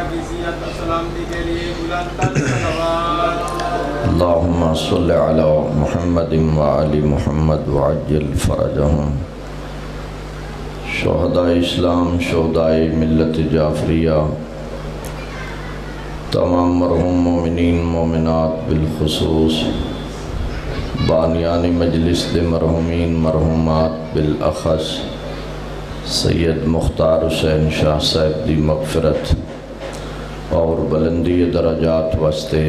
پاکیزیت اور سلامتی کے لیے بلند تر صلوات۔ اللہم صل علی محمد وآل محمد وعجل فرجہم۔ شہداء اسلام، شہداء ملت جعفریہ، تمام مرحوم مومنین مومنات بالخصوص، بانیان مجلس دے مرحومین مرحومات بالاخص، سید مختار حسین شاہ صاحب دی مغفرت اور بلندی درجات واسطے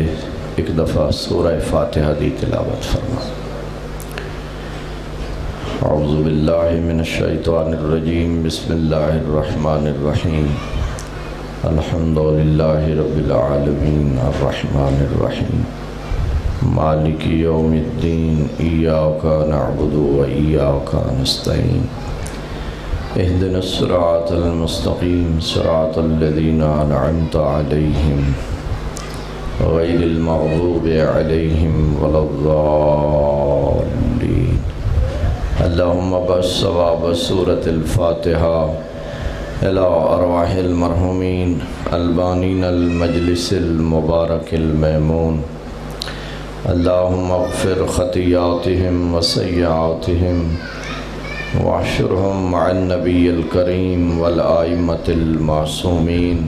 ایک دفعہ سورہ فاتحہ دی تلاوت فرما۔ اعوذ باللہ من الشیطان الرجیم، بسم اللہ الرحمن الرحیم، الحمدللہ رب العالمین، الرحمن الرحیم، مالک یوم الدین، ایاک نعبد و ایاک نستعین، اہدنا الصراط المستقیم، صراط الذین انعمت علیہم غیر المغضوب علیہم ولا الضالین۔ اللہم بس ثواب سورة الفاتحہ الى ارواح المرحومین البانین المجلس المبارک المیمون، اللہم اغفر خطیاتہم وسیئاتہم واحشرہم مع النبی الکریم والآئمة المعصومین،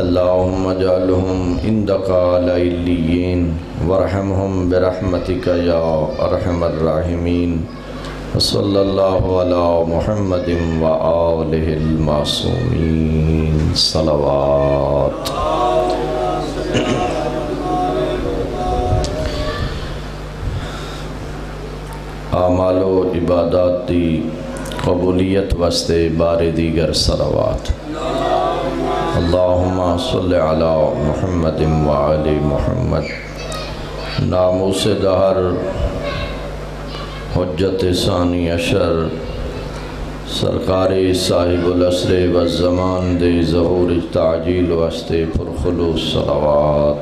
اللہم اجعلہم عندک علی علیین وارحمہم برحمتک یا ارحم الراحمین، وصلی اللہ علی محمد وآلہ المعصومین، صلوات۔ اعمال و عبادات دی قبولیت واسطے بار دیگر صلوات۔ اللہم صلی علی محمد وآل محمد۔ ناموس دہر، حجت ثانی عشر، سرکار صاحب العصر والزمان دے ظہور تعجیل واسطے پرخلوص صلوات۔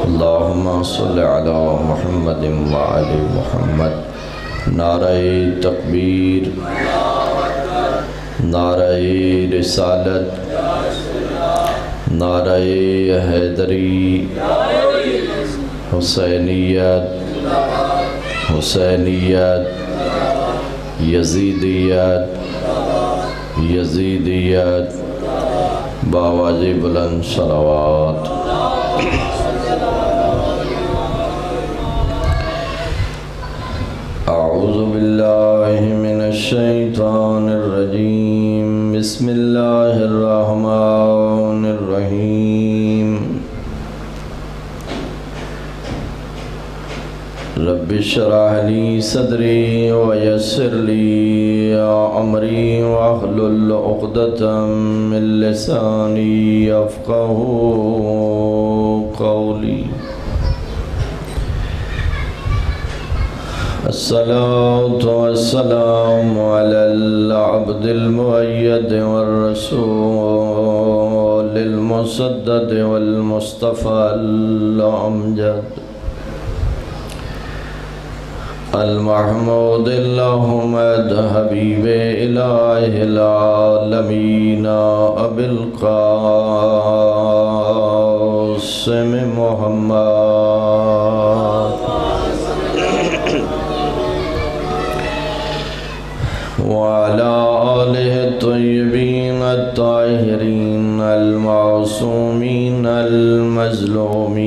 اللہم صلی علی محمد وآل محمد۔ نعرہ تکبیر، نعرہ رسالت، نعرہ حیدری، حسینیت، حسینیت، یزیدیت، یزیدیت، باواز بلند صلوات۔ اعوذ باللہ من الشیطان الرجیم، بسم اللہ الرحمن الرحیم۔ رب اشرح لی صدری ویسر لی امری واحلل عقدۃ من لسانی یفقہوا قولی۔ الصلاة والسلام على العبد المؤيد والرسول المسدد والمصطفى الأمجد المحمود الأحمد حبيب إله العالمين أبي القاسم محمد وعلى آله الطيبين الطاهرين المعصومين المظلومين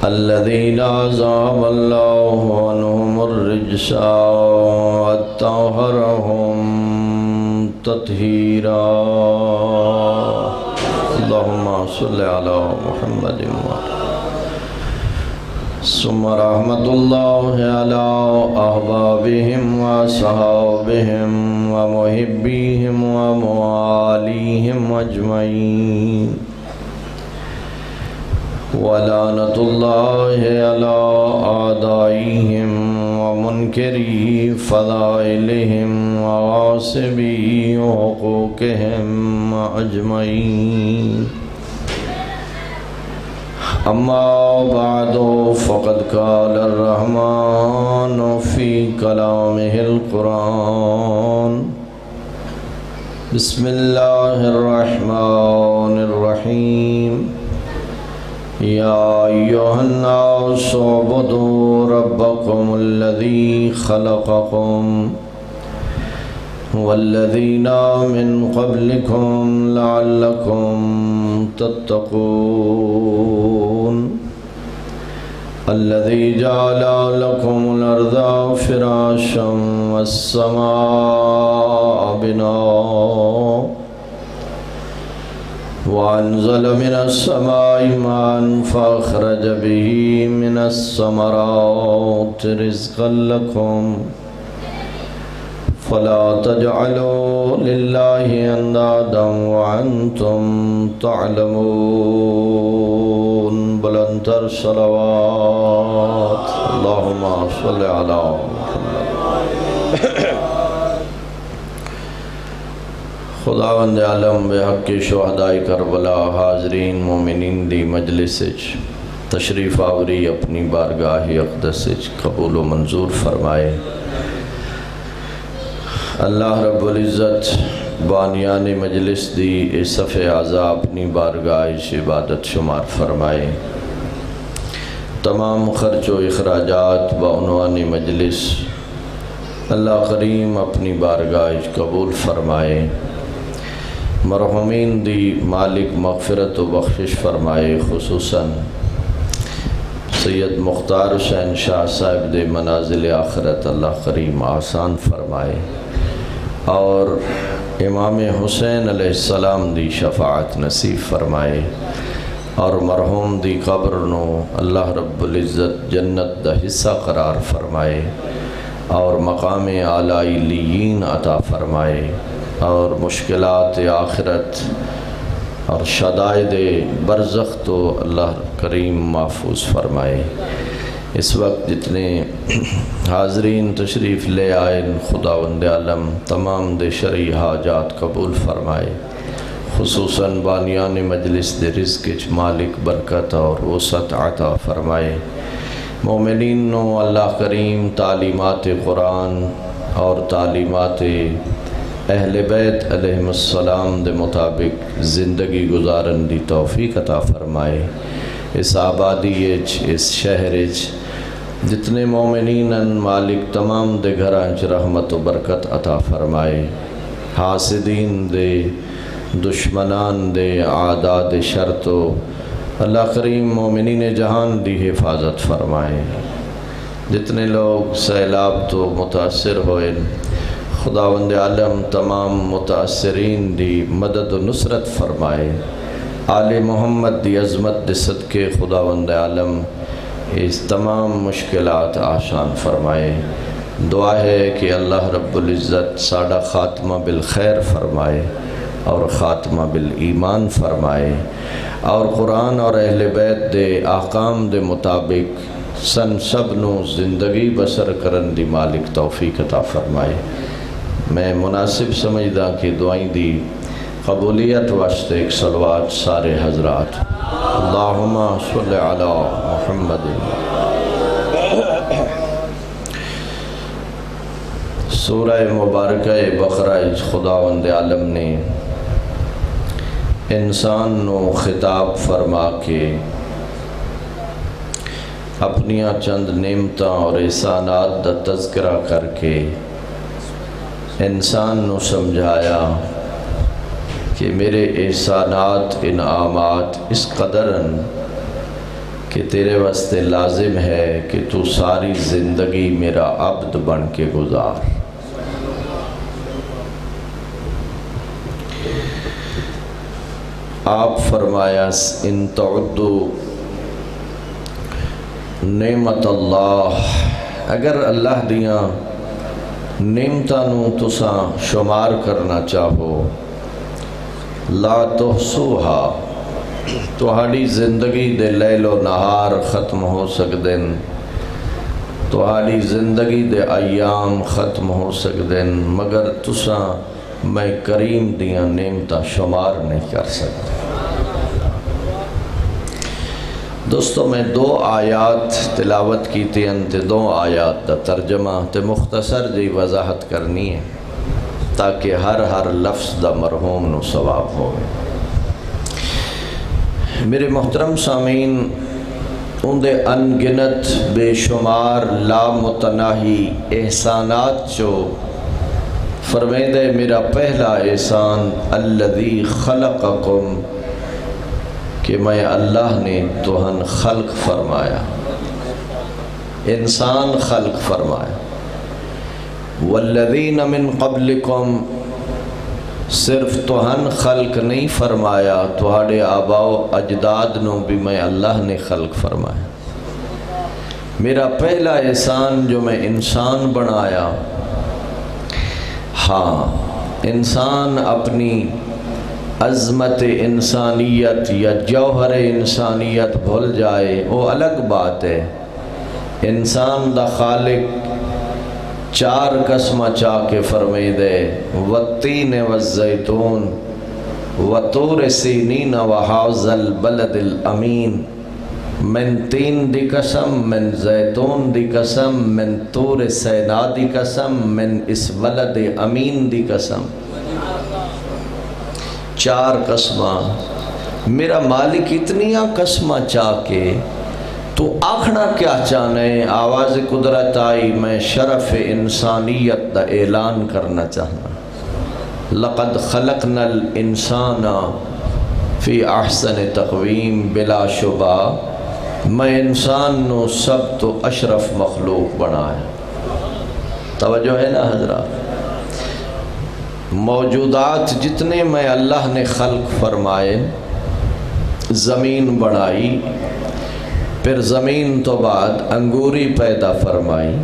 الذين أذهب الله عنهم الرجس وطهرهم تطهيرا۔ اللهم صل على محمد ثم رحمة الله على أحبابهم وصحابهم ومحبيهم ومواليهم أجمعين، ولعنة الله على أعدائهم ومنكري فضائلهم وغاصبي حقوقهم أجمعين۔ اما بعد فقد قال الرحمن في كلامه القرآن بسم اللہ الرحمن الرحیم یا ایھا الناس اعبدوا ربکم الذی خلقکم والذین من قبلکم لعلکم تتقون الذي جعل لكم الأرض فراشا والسماء بناء وأنزل من السماء ماء فأخرج به من الثمرات رزقا لكم فلا تجعلوا لله اندادا وأنتم تعلمون بلندر صلوات اللهم صل على محمد خداوند عالم بحق شہداء کربلا حاضرین مومنین دی مجلس تشریف آوری اپنی بارگاہ اقدس قبول و منظور فرمائے۔ اللہ رب العزت بانیان مجلس دی اس صفحہ اعضاء اپنی بارگاہ عبادت شمار فرمائے۔ تمام خرچ و اخراجات بعنوان مجلس اللہ کریم اپنی بارگاہ قبول فرمائے۔ مرحومین دی مالک مغفرت و بخشش فرمائے، خصوصاً سید مختار حسین شاہ صاحب دے منازل آخرت اللہ کریم آسان فرمائے، اور امام حسین علیہ السلام دی شفاعت نصیب فرمائے، اور مرحوم دی قبر نو اللہ رب العزت جنت دا حصہ قرار فرمائے، اور مقام اعلیٰ علیین عطا فرمائے، اور مشکلات آخرت اور شدائد برزخ تو اللہ کریم محفوظ فرمائے۔ اس وقت جتنے حاضرین تشریف لے آئے خداوند عالم تمام دے شرعی حاجات قبول فرمائے، خصوصاً بانیان مجلس دے رزق مالک برکت اور وسعت عطا فرمائے۔ مومنین نو اللہ کریم تعلیمات قرآن اور تعلیمات اہل بیت علیہم السلام دے مطابق زندگی گزارن دی توفیق عطا فرمائے۔ اس آبادی اس شہر جتنے مومنین مالک تمام دے گھرانچ رحمت و برکت عطا فرمائے، حاسدین دے دشمنان دے عادات شر تو اللہ کریم مومنین جہان دی حفاظت فرمائے۔ جتنے لوگ سیلاب تو متاثر ہوئے خداوند عالم تمام متاثرین دی مدد و نصرت فرمائے۔ آل محمد دی عظمت دی صدقے خداوند عالم اس تمام مشکلات آسان فرمائے۔ دعا ہے کہ اللہ رب العزت ساڑا خاتمہ بالخیر فرمائے اور خاتمہ بالایمان فرمائے، اور قرآن اور اہل بیت دے احکام دے مطابق سن سب نو زندگی بسر کرن دی مالک توفیق عطا فرمائے۔ میں مناسب سمجھدا کہ دعائیں دی قبولیت واسطے ایک صلوات سارے حضرات اللہم صلی علی محمد۔ سورہ مبارکہ بقرہ خداوند عالم نے انسان نو خطاب فرما کے اپنیاں چند نعمتاں اور احسانات دا تذکرہ کر کے انسان نو سمجھایا کہ میرے احسانات انعامات اس قدرن کہ تیرے واسطے لازم ہے کہ تو ساری زندگی میرا عبد بن کے گزار۔ آپ فرمایا ان تعدو نعمت اللہ، اگر اللہ دیاں نعمتانوں تساں شمار کرنا چاہو لا تحصوہا، تہاڑی زندگی دے لیل و نہار ختم ہو سکدن، تہاڑی زندگی دے ایام ختم ہو سکدن، مگر تساں میں کریم دیاں نعمتاں شمار نہیں کر سکتے۔ دوستو میں دو آیات تلاوت کی تھی انتے دو آیات دا ترجمہ تے مختصر جی وضاحت کرنی ہے۔ تاکہ ہر لفظ دا مرحوم نو ثواب ہوئے۔ میرے محترم سامعین، اندے انگنت بے شمار لامتناہی احسانات چو فرمیندے میرا پہلا احسان الذی خلقکم، کہ میں اللہ نے توہن خلق فرمایا، انسان خلق فرمایا۔ والذین من قبلکم، صرف توہن خلق نہیں فرمایا، تہاڑے آباء و اجداد نو بھی میں اللہ نے خلق فرمایا۔ میرا پہلا احسان جو میں انسان بنایا، ہاں انسان اپنی عظمت انسانیت یا جوہر انسانیت بھول جائے وہ الگ بات ہے۔ انسان دا خالق چار قسمہ چاہ کے فرمائی دے، والتین والزیتون وطور سینین وحاذا البلد الامین، من تین دی قسم، من زیتون دی قسم، من طور سینا دی قسم، من اس بلد امین دی قسم۔ چار قسمہ میرا مالک اتنیاں قسمہ چاہ کے تو آکھنا کیا چاہنے؟ آواز قدرت آئی، میں شرف انسانیت دا اعلان کرنا چاہنا۔ لقد خلقنا الانسان فی احسن تقویم، بلا شبہ میں انسان نو سب تو اشرف مخلوق بنایا۔ توجہ ہے نا حضرات؟ موجودات جتنے میں اللہ نے خلق فرمائے، زمین بنائی، پھر زمین تو بعد انگوری پیدا فرمائی،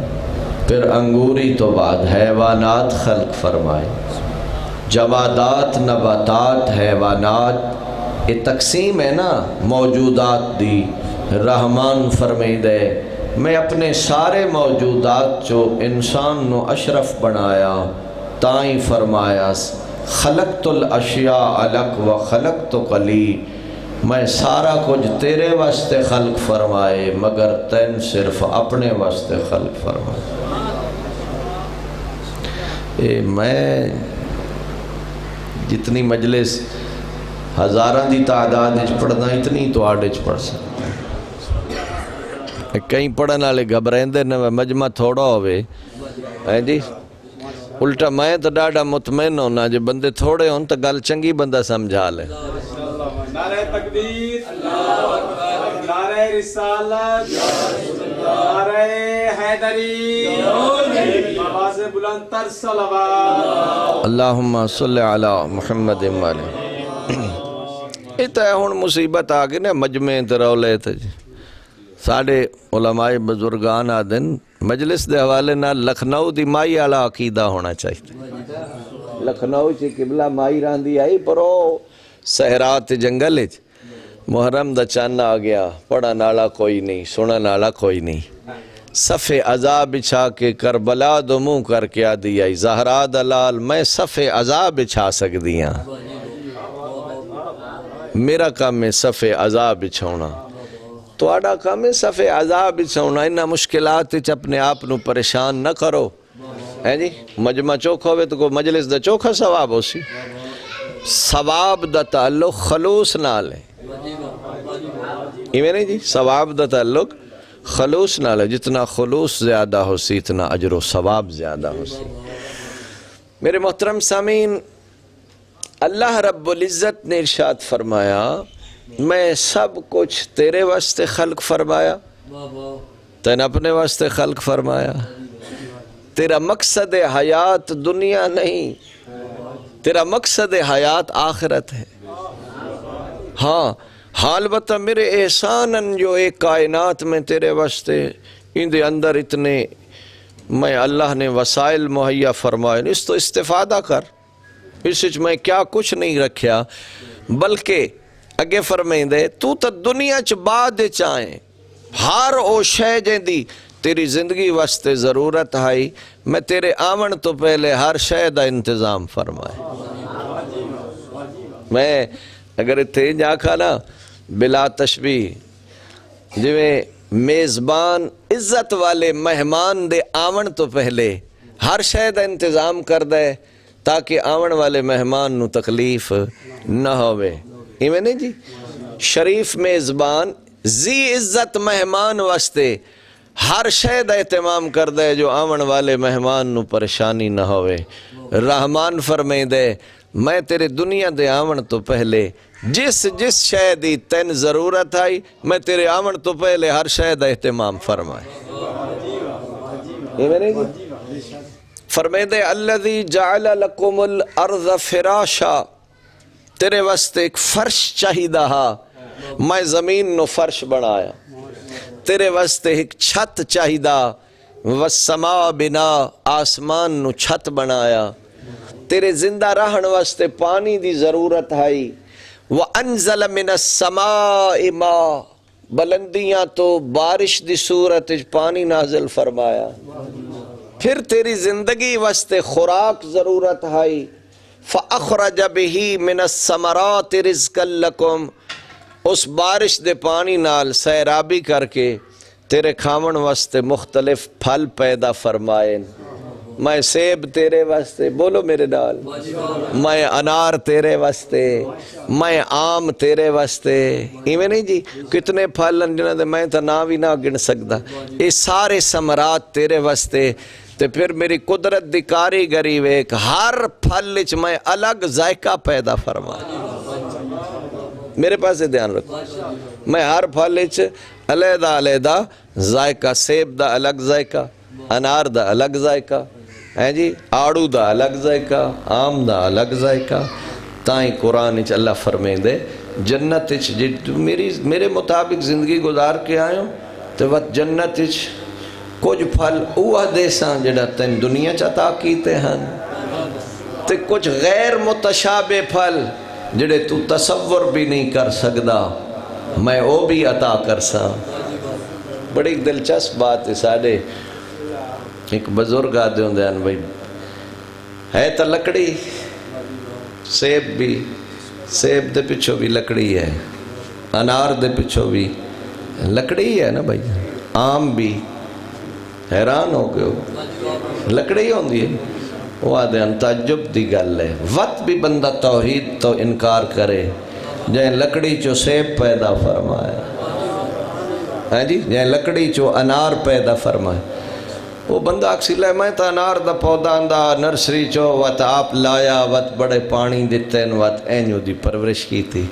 پھر انگوری تو بعد حیوانات خلق فرمائی، جمادات، نباتات، حیوانات، یہ تقسیم ہے نا موجودات دی۔ رحمان فرمائی دے میں اپنے سارے موجودات جو انسان نو اشرف بنایا، تائیں فرمایا خلقت الاشیاء لک و خلقتک لی، میں سارا کچھ تیرے واسطے خلق فرمائے مگر تین صرف اپنے واسطے خلق فرمائے۔ میں جتنی مجلس ہزاراں دی تعداد اچ پڑھنا اتنی تو آڑے اچ پڑھ سکتا۔ کہیں پڑھن والے گھبرائندے نہ مجمع تھوڑا ہوئے ہیں جی، الٹا میں تو ڈاڈا مطمئن ہونا جو بندے تھوڑے ہوں تو گل چنگی بندہ سمجھا لے۔ نعرہ تکبیر، نعرہ رسالت، نعرہ حیدری، آواز بلند تر صلوات۔ اللہم صلی علی محمد والی۔ اتنا ہون مصیبت آگے نا مجمع درولے تھے جی، ساڑھے علماء بزرگان آدن مجلس دے حوالے نہ لکھنؤ دی مائی آلا عقیدہ ہونا چاہیے۔ لکھنؤ چی قبلہ مائی راندی آئی پر او صحرات جنگل محرم دا چاند آ گیا، پڑھا نالا کوئی نہیں، سنا نالا کوئی نہیں، صفِ عذاب بچھا کے کربلا دو منہ کر کے آ دیا، زہرا دلال میں صفِ عذاب بچھا سک دیا، میرا کام ہے صفِ عذاب بچھونا، تو آڑا کام ہے صفِ عذاب بچھونا۔ انہا مشکلات اپنے آپ نو پریشان نہ کرو، ہے جی مجمع چوکھا ہوئے تو کو مجلس دا چوکھا ثواب ہو سی، ثواب دا تعلق خلوص نال ہے، نہیں جی ثواب دا تعلق خلوص نال ہے، جتنا خلوص زیادہ ہو سی اتنا اجر و ثواب زیادہ ہو سی۔ میرے محترم سامعین، اللہ رب العزت نے ارشاد فرمایا میں سب کچھ تیرے واسطے خلق فرمایا، تین اپنے واسطے خلق فرمایا۔ تیرا مقصد حیات دنیا نہیں، تیرا مقصد حیات آخرت ہے۔ ہاں البتہ میرے احساناً جو ایک کائنات میں تیرے واسطے ان دے اندر اتنے میں اللہ نے وسائل مہیا فرمائے، اس تو استفادہ کر، اس وچ میں کیا کچھ نہیں رکھیا، بلکہ اگے فرمائیں دے تو تا دنیا چ بعد چاہیں ہر او شے جیندی تیری زندگی واسطے ضرورت آئی، میں تیرے آمن تو پہلے ہر شے دا انتظام فرمائے۔ میں اگر اتھے جا کھانا بلا تشبیہ جویں میزبان عزت والے مہمان دے آمن تو پہلے ہر شے دا انتظام کر دے تاکہ آون والے مہمان نو تکلیف نہ ہوئے. ایویں نہیں جی، شریف میزبان زی عزت مہمان واسطے ہر شے دا اہتمام کر دے جو آون والے مہمان نو پریشانی نہ ہوئے. رحمان فرمائے دے میں تیرے دنیا دے آون تو پہلے جس شے دی تین ضرورت آئی میں تیرے آون تو پہلے ہر شے دا اہتمام فرمائے. فرمائے دے الذی جعل لکم الارض فراشا، تیرے واسطے ایک فرش چاہیدہ ہا، میں زمین نو فرش بنایا. تیرے واسطے ایک چھت چاہیدہ، والسماء بنا، آسمان نو چھت بنایا. تیرے زندہ رہن واسطے پانی دی ضرورت ہے. وَأَنزَلَ مِنَ السَّمَاءِ مَاءً، بلندیاں تو بارش دی صورت پانی نازل فرمایا. پھر تیری زندگی واسطے خوراک ضرورت ہے. فَأَخْرَجَ بِهِ مِنَ الثَّمَرَاتِ رِزْقًا لَكُمْ، اس بارش دے پانی نال سیرابی کر کے تیرے کھاون واسطے مختلف پھل پیدا فرمائے. میں سیب تیرے واسطے، بولو میرے نال، میں انار تیرے واسطے، میں آم تیرے واسطے. ایویں نہیں جی، کتنے پھل جنہاں دے میں تا نام بھی نہ گن سکتا. یہ سارے ثمرات تیرے واسطے. تے پھر میری قدرت دی کاریگری ویکھ، ہر پھل وچ میں الگ ذائقہ پیدا فرمایا. میرے پاس دھیان رکھو، میں ہر پھل وچ علیحدہ علیحدہ ذائقہ، سیب دا الگ ذائقہ، انار دا الگ ذائقہ ہے جی، آڑو دا الگ ذائقہ، آم دا الگ ذائقہ. تائیں قرآن وچ اللہ فرمائے دے جنت وچ جی میرے مطابق زندگی گزار کے آئے ہو تو وقت جنت وچ کچھ پھل اوہ دیساں جڑا تین دنیا چاہتا کیتے ہیں، تے کچھ غیر متشابہ پھل جڑے تو تصور بھی نہیں کر سکدا میں وہ بھی عطا کرسا. بڑی دلچسپ بات ہے. ساڑھے ایک بزرگ آدھے ہوندے ہیں بھائی ہے تا لکڑی، سیب بھی، سیب دے پچھو بھی لکڑی ہے، انار دے پچھو بھی لکڑی ہے نا بھائی، آم بھی. حیران ہو گئے ہو، لکڑی ہوندی ہے. وہ آدھے ہیں تعجب دی گل ہے، وقت بھی بندہ توحید تو انکار کرے جائیں لکڑی چو سیب پیدا فرمایا ہے جی، جائیں لکڑی چو انار پیدا فرمایا. وہ بندہ اکسی لے میں تا انار دا پودا اندہ نرسری چو وات آپ لایا، وات بڑے پانی دیتے ہیں، وات اینیو دی پرورش کی تھی.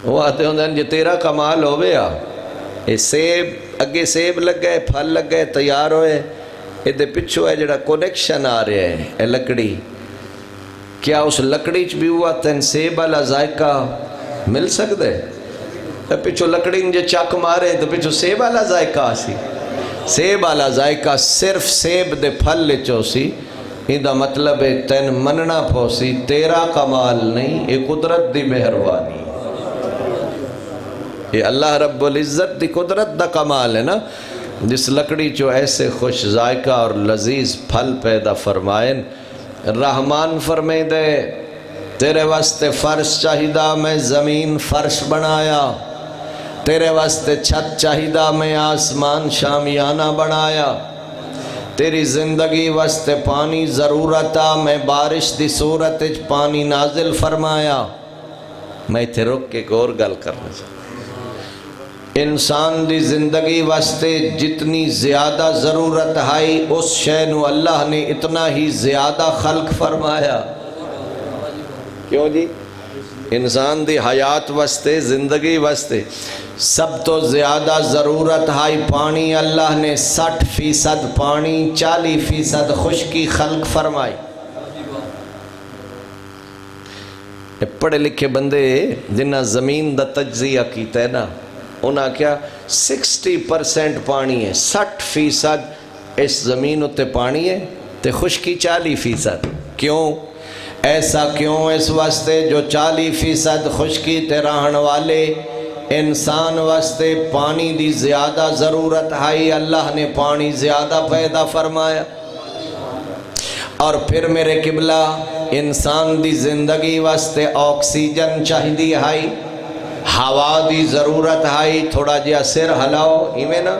وہ آتے ہوندے ہیں جی تیرا کمال ہوئے آ، اے سیب اگے سیب لگ گئے، پھل لگ گئے، تیار ہوئے، اے دے پچھو ہے جڑا کنیکشن آ رہے ہیں اے لکڑی. کیا اس لکڑی چ بھی ہوا تین سیب والا ذائقہ مل سکتے؟ پچھو لکڑی نے چک مارے تو پچھو سیب والا ذائقہ آسی. سیب والا ذائقہ صرف سیب دے پھل لے چوسی. یہ مطلب ہے تین مننا پوسی، تیرا کمال نہیں، یہ قدرت دی مہربانی. یہ اللہ رب العزت دی قدرت دا کمال ہے نا، جس لکڑی چو ایسے خوش ذائقہ اور لذیذ پھل پیدا فرمائیں. رحمان فرمائے دے تیرے واسطے فرش چاہیدہ میں زمین فرش بنایا، تیرے واسطے چھت چاہیدہ میں آسمان شامیانہ بنایا، تیری زندگی واسطے پانی ضرورتا میں بارش دی صورت پانی نازل فرمایا. میں تھے رک کے اور گل کرنا چاہتا. انسان دی زندگی واسطے جتنی زیادہ ضرورت ہے اس شے نو اللہ نے اتنا ہی زیادہ خلق فرمایا. کیوں جی؟ انسان دی حیات واسطے، زندگی واسطے سب تو زیادہ ضرورت ہے پانی. اللہ نے 60% پانی، 40% خشکی خلق فرمائی. پڑھے لکھے بندے جنہ زمین دا تجزیہ کیتا ہے نا، انہاں کیا 60% پانی ہے، 60% اس زمین اتے پانی ہے تے خشکی 40%. کیوں ایسا کیوں؟ اس واسطے جو 40% خشکی تے رہن والے انسان واسطے پانی دی زیادہ ضرورت ہے، اللہ نے پانی زیادہ پیدا فرمایا. اور پھر میرے قبلہ انسان دی زندگی واسطے آکسیجن چاہیے ہے، ہوا دی ضرورت ہے. تھوڑا جہا سر ہلاؤ ایویں نا،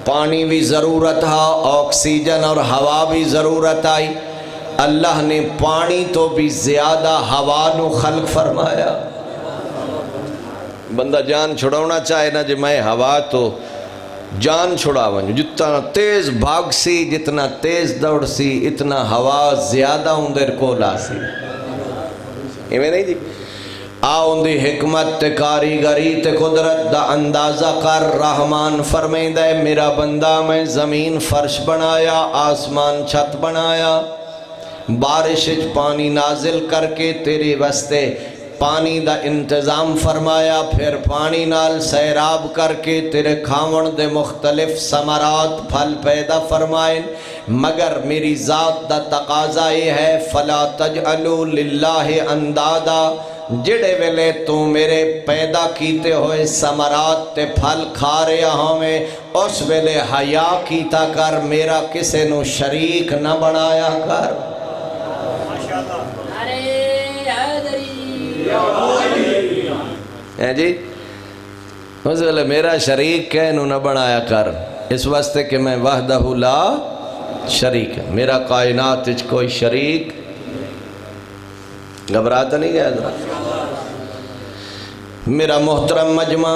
پانی بھی ضرورت ہے، آکسیجن اور ہوا بھی ضرورت ہے. اللہ نے پانی تو بھی زیادہ ہوا نو خلق فرمایا. بندہ جان چھڑاونا چاہے نا جی میں ہوا تو جان چھڑا ونجو، جتنا تیز بھاگ سی جتنا تیز دوڑ سی اتنا ہوا زیادہ اندر کو لا سی. ایویں نہیں جی. آؤں دی حکمت تے کاریگری تے قدرت دا اندازہ کر. رحمان فرمائندہ ہے میرا بندہ میں زمین فرش بنایا، آسمان چھت بنایا، بارش پانی نازل کر کے تیرے واسطے پانی دا انتظام فرمایا، پھر پانی نال سیراب کر کے تیرے کھاون دے مختلف ثمرات پھل پیدا فرمائیں. مگر میری ذات دا تقاضا یہ ہے فلا تجعلوا للہ اندادا، جڑے ویلے تو میرے پیدا کیتے ہوئے ثمرات تے پھل کھا رہا ہمیں اس ویلے حیا کیتا کر، میرا کسے نو شریک نہ بنایا کر. جی اس ویلے میرا شریک کہنو نہ بنایا کر، اس واسطے کہ میں وحدہ لا شریک ہے، میرا کائنات اچ کوئی شریک. گھبراتا نہیں گیا ذرا. میرا محترم مجمع،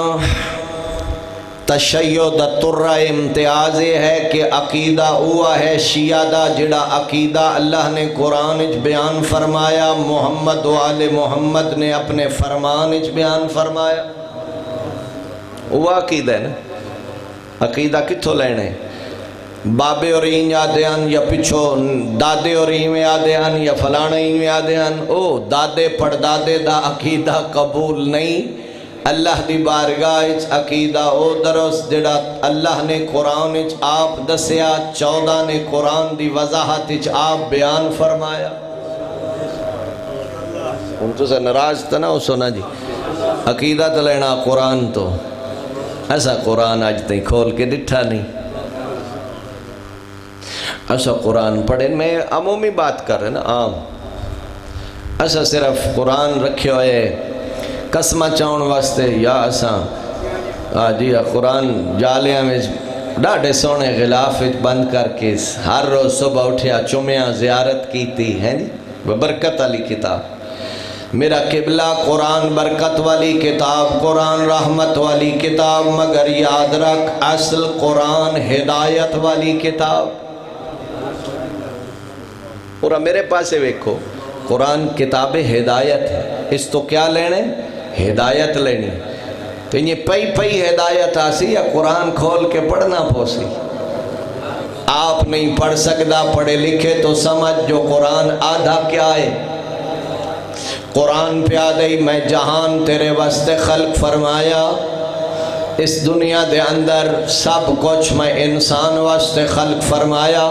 تشیع دا ترہ امتیاز یہ ہے کہ عقیدہ ہوا ہے شیعہ دا جڑا عقیدہ اللہ نے قرآن اچ بیان فرمایا، محمد و آل محمد نے اپنے فرمان اچ بیان فرمایا. وہ عقیدہ ہے نا. عقیدہ کتھو لینے؟ بابے اور این یادے آن یا پچھو دادے اور این یادے آن یا فلانا این یادے آن. او دادے پڑھ دادے دا عقیدہ قبول نہیں. اللہ دی بارگاہ اچ عقیدہ او درست جڑا اللہ نے قرآن اچ آپ دسیا، 14 نے قرآن دی وضاحت اچ آپ بیان فرمایا. ان تو سے نراز تا نا ہو سونا جی. عقیدہ تو لینا قرآن تو ایسا قرآن آج تھی کھول کے ڈٹھا نہیں. ایسا قرآن پڑھیں، میں عمومی بات کر رہے نا عام. ایسا صرف قرآن رکھے ہوئے قسمہ چاؤن واسطے یا ایسا جی قرآن جالیاں میں ڈاڑے سونے غلاف بند کر کے ہر روز صبح اٹھیا چمیاں زیارت کیتی ہے برکت علی کتاب. میرا قبلہ قرآن برکت والی کتاب، قرآن رحمت والی کتاب، مگر یاد رکھ اصل قرآن ہدایت والی کتاب. اور میرے پاسے ویکھو قرآن کتاب ہدایت ہے، اس تو کیا لینے؟ ہدایت لینی. تو یہ پئی ہدایت آسی یا قرآن کھول کے پڑھنا پوسی. آپ نہیں پڑھ سکتا، پڑھے لکھے تو سمجھ جو قرآن آدھا کیا ہے. قرآن پہ آدھائی میں جہان تیرے واسطے خلق فرمایا، اس دنیا دے اندر سب کچھ میں انسان واسطے خلق فرمایا،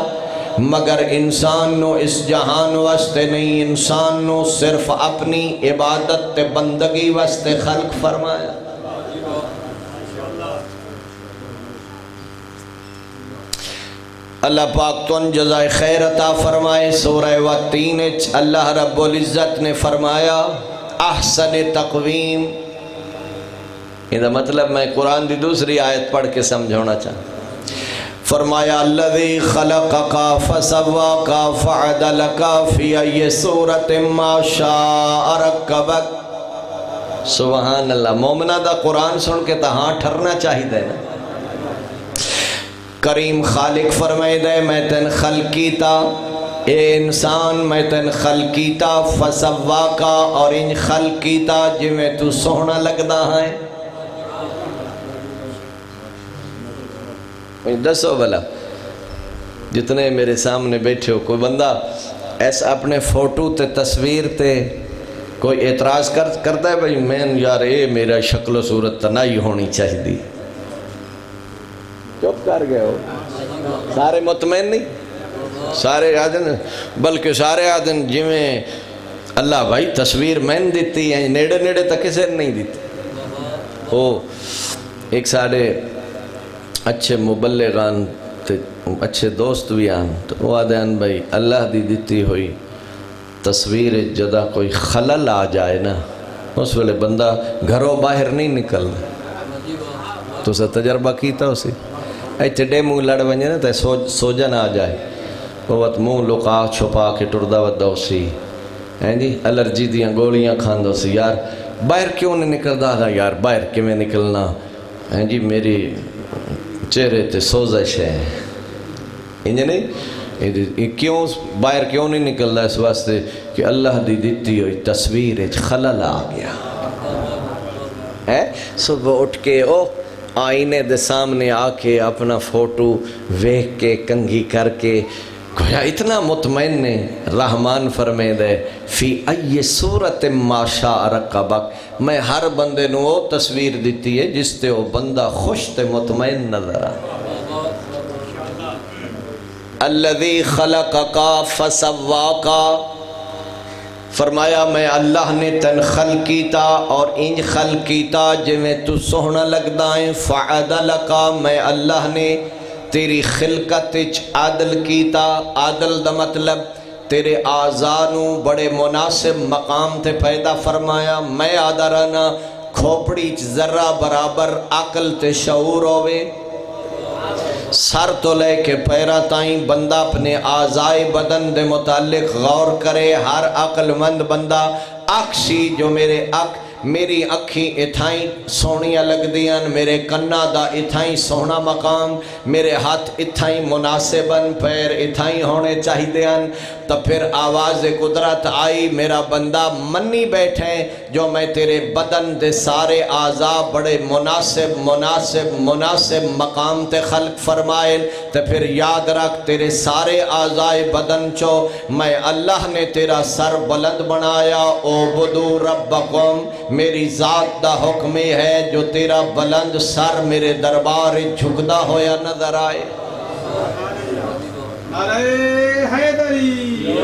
مگر انسان نو اس جہان واسطے نہیں، انسان نو صرف اپنی عبادت تے بندگی واسطے خلق فرمایا. اللہ پاک تن جزائے خیر عطا فرمائے. سورہ والتین اللہ رب العزت نے فرمایا احسن تقویم. یہ مطلب میں قرآن دی دوسری آیت پڑھ کے سمجھونا چاہتا. فرمایا الذی خلقک فسواک فعدلک فی ای صورت ما شاء رکبک. سبحان اللہ. مومنہ دا قرآن سن کے تا ہاں ٹھرنا چاہی دے نا. کریم خالق فرمائے دے میں تن خلقیتا، اے انسان میں تن خلقیتا، فسواکا اور ان خلقیتا جی میں تو سونا لگدا ہے. دسو بلا جتنے میرے سامنے بیٹھے ہو کوئی بندہ ایسا اپنے فوٹو تے تصویر تے کوئی اعتراض کرتا ہے بھائی میں یار اے میرا شکل و صورت تنائی ہونی چاہی دی؟ چپ کر گئے ہو. سارے مطمئن نہیں، سارے آدن بلکہ سارے آدن جی میں اللہ بھائی تصویر میں دیتی ہیں نیڑے نیڑے تک کسے نہیں دیتی ہو. ایک سارے اچھے مبلغان اچھے دوست بھی آن تو وہ آدھان بھائی اللہ دی دیتی ہوئی تصویر جدا کوئی خلل آ جائے نا اس ویلے بندہ گھروں باہر نہیں نکلنا. تو اسے تجربہ کیتا اسی ایچے ڈے منہ لڑ ونجے نا تو سوجن آ جائے وہ منہ لکا چھپا کے ٹردا ودا سی جی الرجی دیاں گولیاں کھاندو سی یار باہر کیوں نہیں نکلدا تھا یار باہر کیویں نکلنا جی میری چہرے تے سوزش ہے انج نہیں کیوں باہر کیوں نہیں نکلدا اس واسطے کہ اللہ دی دتی ہوئی تصویر وچ خلل آ گیا ہے صبح اٹھ کے او آئینے دے سامنے آ کے اپنا فوٹو ویکھ کے کنگھی کر کے گویا اتنا مطمئن نے رحمان فرمے دے فی ای صورت ما شاء رکبک میں ہر بندے نو وہ تصویر دیتی ہے جس تے وہ بندہ خوش تے مطمئن نظر آ الذی خلقکا فسواکا فرمایا میں اللہ نے تن خلق کیتا اور انج خلق کیتا جویں تو سوہنا لگدا ہے فعدلکا میں اللہ نے تیری خلقت عادل کیتا عادل دا مطلب تیرے آزانوں بڑے مناسب مقام تے پیدا فرمایا میں آدھا رہنا کھوپڑی ذرہ برابر عقل تے شعور ہوئے سر تو لے کے پیرا تائیں بندہ اپنے آزائے بدن دے متعلق غور کرے ہر عقل مند بندہ اکشی جو میری اکھی اتھائیں سونیاں لگ دیاں میرے کنہ دا اتھائیں سونا مقام میرے ہاتھ اتھائیں مناسباً پیر اتھائیں ہونے چاہی دیاں تو پھر آواز قدرت آئی میرا بندہ منی بیٹھے جو میں تیرے بدن دے سارے اعضاء بڑے مناسب مقام تے خلق فرمائے تو پھر یاد رکھ تیرے سارے اعضاء بدن چو میں اللہ نے تیرا سر بلند بنایا اعبدو ربکم میری ذات دا حکم ہے جو تیرا بلند سر میرے دربار جھکدا ہویا نظر آئے نعرہ حیدری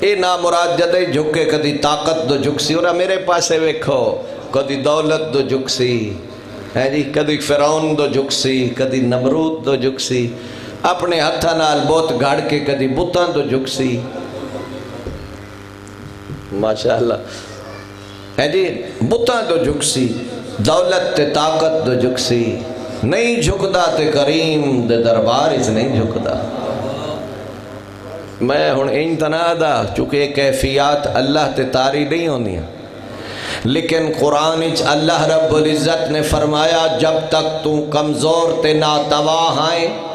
اے نامراد جدے جھکے کدی طاقت دو جھکسی اور میرے پاسے ویکھو کدی دولت دو جھکسی ہے جی کدی فرعون دو جھکسی کدی نمرود دو جھکسی اپنے ہتھا نال بہت گھڑ کے کدی بتاں دو جھکسی ماشاءاللہ ہے جی بتاں دو جھکسی دولت تے طاقت دو جھکسی نہیں جھکدا تے کریم دے دربار اس نہیں جھکدا میں ہن انتنا دا چونکہ کیفیات اللہ تے تاری نہیں ہونی لیکن قرآن اچ اللہ رب العزت نے فرمایا جب تک تو کمزور تے ناتواہ آئیں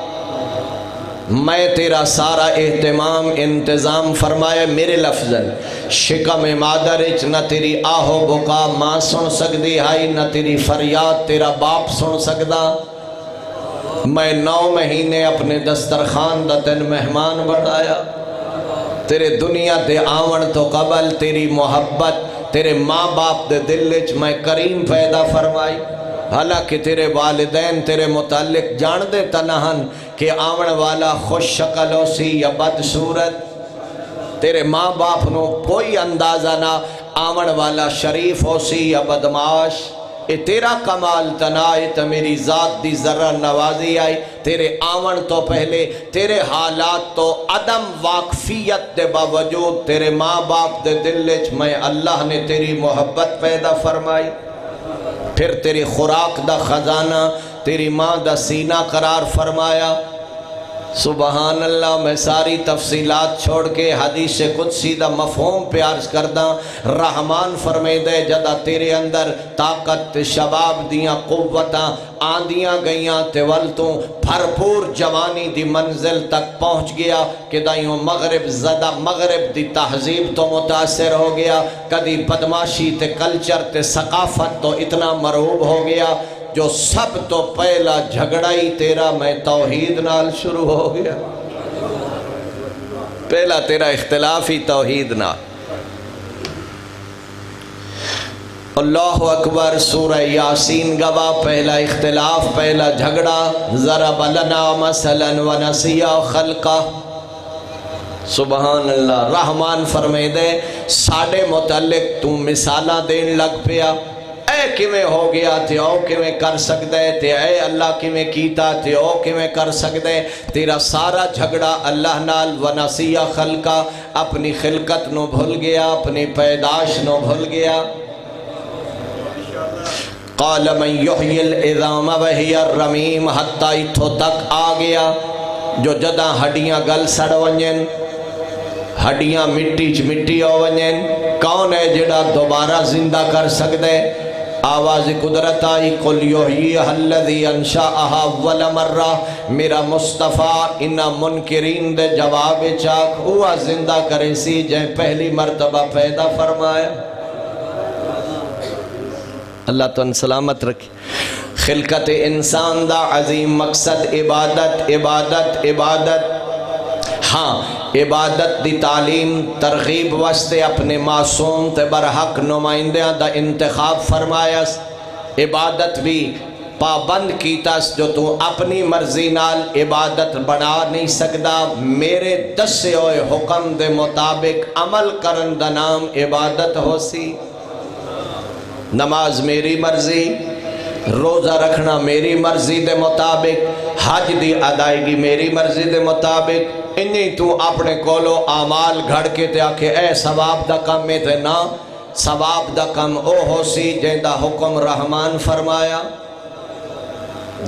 میں تیرا سارا اہتمام انتظام فرمایا میرے لفظاً شکم مادر اچ نہ تیری آہو بکا ماں سن سکدی ہائی نہ تیری فریاد تیرا باپ سن سکدا میں 9 مہینے اپنے دسترخوان دا تن مہمان بنایا تیرے دنیا دے آون تو قبل تیری محبت تیرے ماں باپ دے دل وچ میں کریم پیدا فرمائی حالانکہ تیرے والدین تیرے متعلق جان دے تنہن کہ آون والا خوش شکل ہو سی یا بدصورت تیرے ماں باپ نو کوئی اندازہ نہ آون والا شریف ہو سی یا بدماش اے تیرا کمال تنائے تو میری ذات دی ذرہ نوازی آئی تیرے آون تو پہلے تیرے حالات تو عدم واقفیت دے باوجود تیرے ماں باپ دے دل وچ میں اللہ نے تیری محبت پیدا فرمائی پھر تیری خوراک دا خزانہ تیری ماں دا سینہ قرار فرمایا سبحان اللہ میں ساری تفصیلات چھوڑ کے حدیث قدسی دا مفہوم پہ عرض کردہ رحمان فرمے دے جدہ تیرے اندر طاقت شباب دیاں قوتاں آندیاں گئیاں تولتوں بھرپور جوانی دی منزل تک پہنچ گیا کہ دائیوں مغرب زدہ مغرب دی تہذیب تو متاثر ہو گیا کدی بدماشی تے کلچر تے ثقافت تو اتنا مرعوب ہو گیا جو سب تو پہلا جھگڑائی تیرا میں توحید نال شروع ہو گیا پہلا تیرا اختلافی توحید نال اللہ اکبر سورہ یاسین گواہ پہلا اختلاف پہلا جھگڑا ضرب لنا مثلا ونسیا خلقہ سبحان اللہ رحمان فرمے دے ساڑھے متعلق تو مثالہ دین لگ پیا اے کیویں ہو گیا تے او کیویں کر سکدے تے اے اللہ کیویں کیتا تے او کیویں کر سکدے تیرا سارا جھگڑا اللہ نال ونسیہ خلقہ اپنی خلقت نو بھول گیا اپنی پیداش نو بھول گیا قال من یحیی العظام وہی الرمیم حتی اتھو تک آ گیا جو جداں ہڈیاں گل سڑ ونجن ہڈیاں مٹی چ مٹی ہو ونجن کون ہے جڑا دوبارہ زندہ کر سکدے آواز قدرت آئی قل یحییھا الذی انشأھا اول مرہ میرا مصطفیٰ انہا منکرین دے جواب چاک ہوا زندہ کرے سی جائیں پہلی مرتبہ پیدا فرمایا اللہ تو ان سلامت رکھی خلقت انسان دا عظیم مقصد عبادت عبادت عبادت ہاں عبادت دی تعلیم ترغیب واسطے اپنے معصوم تے برحق نمائندیاں دا انتخاب فرمایا عبادت بھی پابند کیتاس جو تو اپنی مرضی نال عبادت بنا نہیں سکدا میرے دسے ہوئے حکم دے مطابق عمل کرن دا نام عبادت ہو سی نماز میری مرضی روزہ رکھنا میری مرضی دے مطابق حج دی ادائیگی میری مرضی دے مطابق انہیں تو اپنے کولو اعمال گھڑ کے تے آکھے اے ثواب دا کم میں تے نا ثواب دا کم او ہو سی جیندہ حکم رحمان فرمایا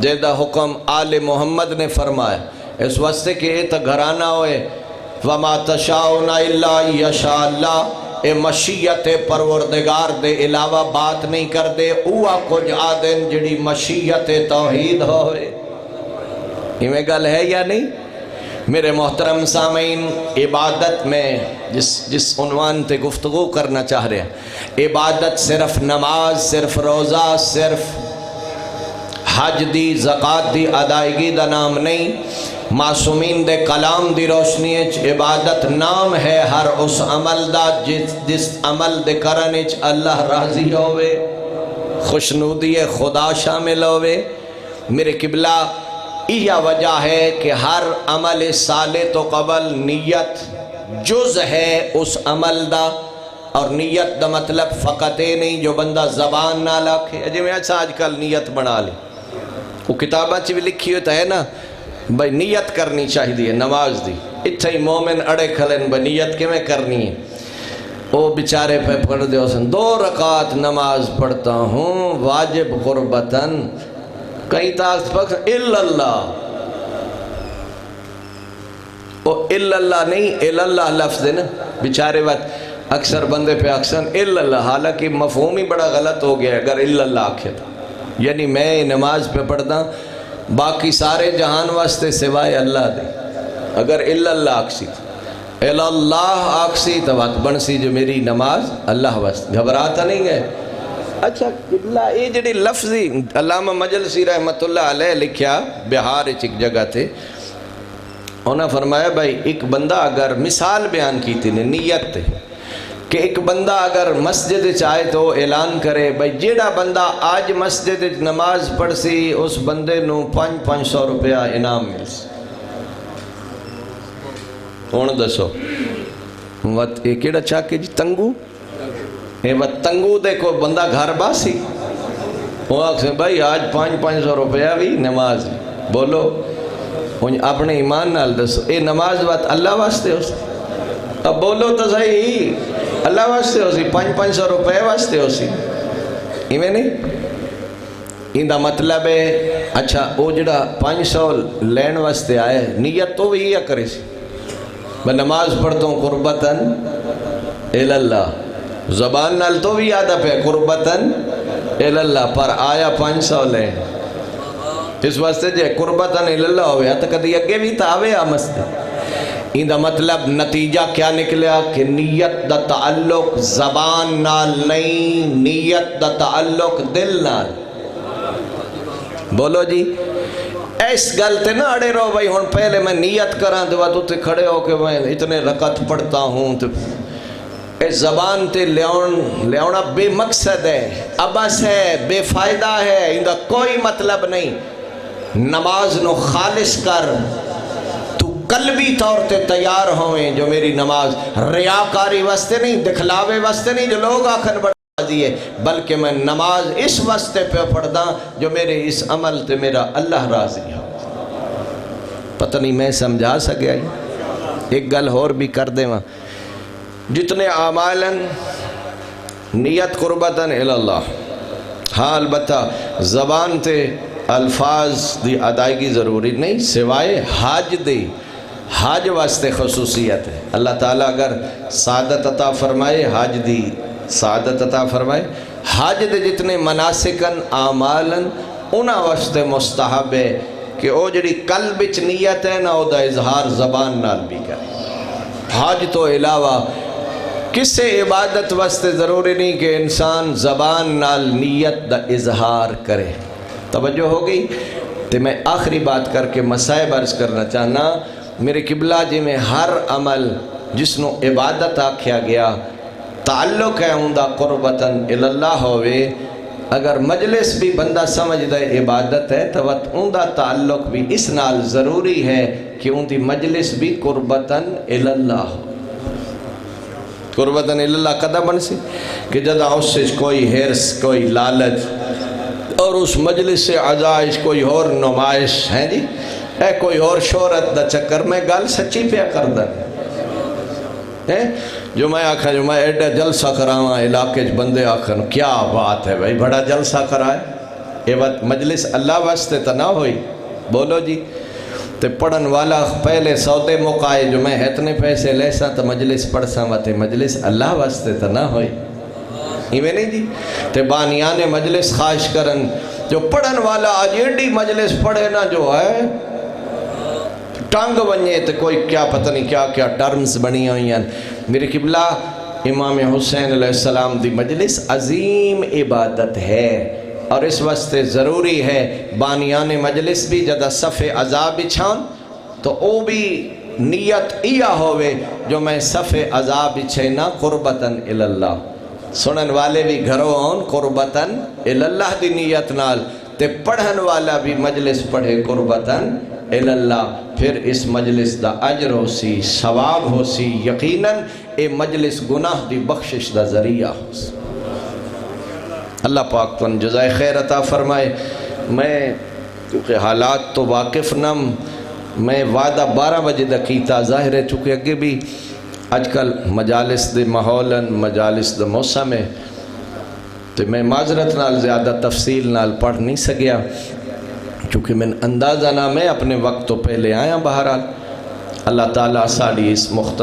جیندہ حکم آل محمد نے فرمایا اس واسطے کہ اے تا گھرانہ ہوئے وَمَا تَشَاءُونَ إِلَّا يَشَاءَ اللَّهُ اے مشیت پروردگار دے علاوہ بات نہیں کر دے اوہ کچھ آدن جڑی مشیت توحید ہوئے یہ میں گل ہے یا نہیں میرے محترم سامعین عبادت میں جس عنوان تے گفتگو کرنا چاہ رہے ہیں عبادت صرف نماز صرف روزہ صرف حج دی زکاة دی ادائیگی دا نام نہیں معصومین دے کلام دی روشنی اچ عبادت نام ہے ہر اس عمل دا جس عمل دے کرنے اچ اللہ راضی ہوئے خوشنودی خدا شامل ہوئے میرے قبلہ یہ وجہ ہے کہ ہر عمل صالح تو قبل نیت جز ہے اس عمل دا اور نیت دا مطلب فقط نہیں جو بندہ زبان نہ لکھے اجے میں اچھا آج کل نیت بنا لے وہ کتابہ چی بھی لکھی ہوتا ہے نا بھائی نیت کرنی چاہیے نماز دی اتھا ہی مومن اڑے کھلن بھائی نیت کے میں کرنی ہے وہ بیچارے پہ پڑھ دے حسن 2 رکعت نماز پڑھتا ہوں واجب قربتاً کہیں تاکت پکس الا اللہ وہ الا اللہ نہیں الا اللہ لفظ ہے نا بیچارے وقت اکثر بندے پہ اکثر الا اللہ حالانکہ مفہوم ہی بڑا غلط ہو گیا اگر الا اللہ آکھے تھا یعنی میں نماز پہ پڑھتا باقی سارے جہان واسطے سوائے اللہ دے اگر الا اللہ آکسی تھا الا اللہ آکسی تو بات بنسی جو میری نماز اللہ واسطے گھبراتا نہیں گئے اچھا قبلہ یہ جڑی لفظی علامہ مجلسی رحمت اللہ علیہ لکھیا بہار ایک جگہ تھے انہوں نے فرمایا بھائی ایک بندہ اگر مثال بیان کی تھی نیت تھے کہ ایک بندہ اگر مسجد چاہے تو اعلان کرے بھائی جیڑا بندہ آج مسجد نماز پڑھ سی اس بندے نو 500 روپیہ انعام مل سی کون دسو وقت ایک ایڑا چاہ کے جی تنگو اے وقت تنگو دیکھو بندہ گھر باسی وہ آکھیں بھائی آج 500 روپیہ بھی نماز بولو اپنے ایمان نال دسو اے نماز وقت اللہ واسطے ہو سی اب بولو تو صحیح اللہ واسطے ہو سی 500 روپے واسطے ہو سی ایمیں نہیں ان دا مطلب ہے اچھا وہ جڑا 500 لین واسطے آئے نیت تو بھی یہ کرے سی میں نماز پڑھتا ہوں قربتاً الاللہ زبان نال تو بھی یاد پہ قربتاً الاللہ پر آیا 500 لین اس واسطے جے قربتاً الاللہ ہوئے تو کدی اگے بھی تاوے آمستے ان دا مطلب نتیجہ کیا نکلیا کہ نیت دا تعلق زبان نال نہیں نیت دا تعلق دل نال بولو جی ایس گلتے نہ اڑے رہو بھائی ہون پہلے میں نیت کران تو تو تے کھڑے ہو کہ میں اتنے رکعت پڑھتا ہوں تو اس زبان تے لیونا بے مقصد ہے ابس ہے بے فائدہ ہے ان دا کوئی مطلب نہیں نماز نو خالص کر قلبی طور تے تیار ہوئیں جو میری نماز ریاکاری واسطے نہیں دکھلاوے واسطے نہیں جو لوگ آکھن بڑا راضی ہے بلکہ میں نماز اس واسطے پہ پڑھدا جو میرے اس عمل تے میرا اللہ راضی ہو پتہ نہیں میں سمجھا سکیا ایک گل اور بھی کر دے وہاں جتنے اعمالاً نیت قربتاً الاللہ ہاں البتہ زبان تے الفاظ دی ادائیگی ضروری نہیں سوائے حج دی، حج واسطے خصوصیت ہے۔ اللہ تعالیٰ اگر سعادت عطا فرمائے حج دی سعادت عطا فرمائے، حج دے جتنے مناسکن اعمالن انہاں واسطے مستحب ہے کہ او جڑی قلب وچ نیت ہے نا او دا اظہار زبان نال بھی کرے۔ حج تو علاوہ کسے عبادت واسطے ضروری نہیں کہ انسان زبان نال نیت دا اظہار کرے۔ توجہ ہو گئی؟ تو میں آخری بات کر کے مسائب عرض کرنا چاہنا، میرے قبلہ جی میں ہر عمل جس نو عبادت آکھیا گیا تعلق ہے اندہ قربتاً اللہ ہوئے، اگر مجلس بھی بندہ سمجھ دے عبادت ہے تو اندہ تعلق بھی اس نال ضروری ہے کہ اندھی مجلس بھی قربتاً اللہ ہو۔ قربتاً اللہ قدر بن سی کہ جدہ اس سے کوئی حرص کوئی لالچ اور اس مجلس سے عزائش کوئی اور نمائش ہے جی اے کوئی اور شہرت دا چکر میں گل سچی پیا کر دن جو میں آکھا جو میں ایڈا جلسہ کراواں علاقے بندے آکھن کیا بات ہے بھائی بڑا جلسہ کرائے یہ بات مجلس اللہ واسطے تا نہ ہوئی بولو جی تے پڑھن والا پہلے سودے موقعے جو میں اتنے پیسے لے سا تو مجلس پڑھ سا تے مجلس اللہ واسطے تا نہ ہوئی ایویں نہیں جی تے بانیان مجلس خواہش کرن جو پڑھن والا آج ایڈی مجلس پڑھے نا جو ہے ٹانگ بنیے تو کوئی کیا پتہ نہیں کیا کیا ٹرمز بنی ہوئی ہیں۔ میرے قبلہ امام حسین علیہ السلام دی مجلس عظیم عبادت ہے اور اس واسطے ضروری ہے بانیان مجلس بھی جدہ صف عذاب بچھان تو او بھی نیت ایا ہوئے جو میں صف عذاب بچھینا قربتاً اللہ سنن والے بھی گھروں آن قربتاً اللہ دی نیت نال تے پڑھن والا بھی مجلس پڑھے قربتاً اللہ پھر اس مجلس دا اجر ہو سی ثواب ہو سی یقیناً اے مجلس گناہ دی بخشش دا ذریعہ ہو سی۔ اللہ پاک تو جزائے خیر عطا فرمائے۔ میں کیونکہ حالات تو واقف نم میں وعدہ 12 بجے دا کیتا ظاہر ہے چونکہ اگے بھی آج کل مجالس دے ماحولن مجالس دا موسم ہے تو میں معذرت نال زیادہ تفصیل نال پڑھ نہیں سکیا چونکہ میں اندازہ نہ میں اپنے وقت تو پہلے آیا بہرحال اللہ تعالیٰ ساڑی اس مختلف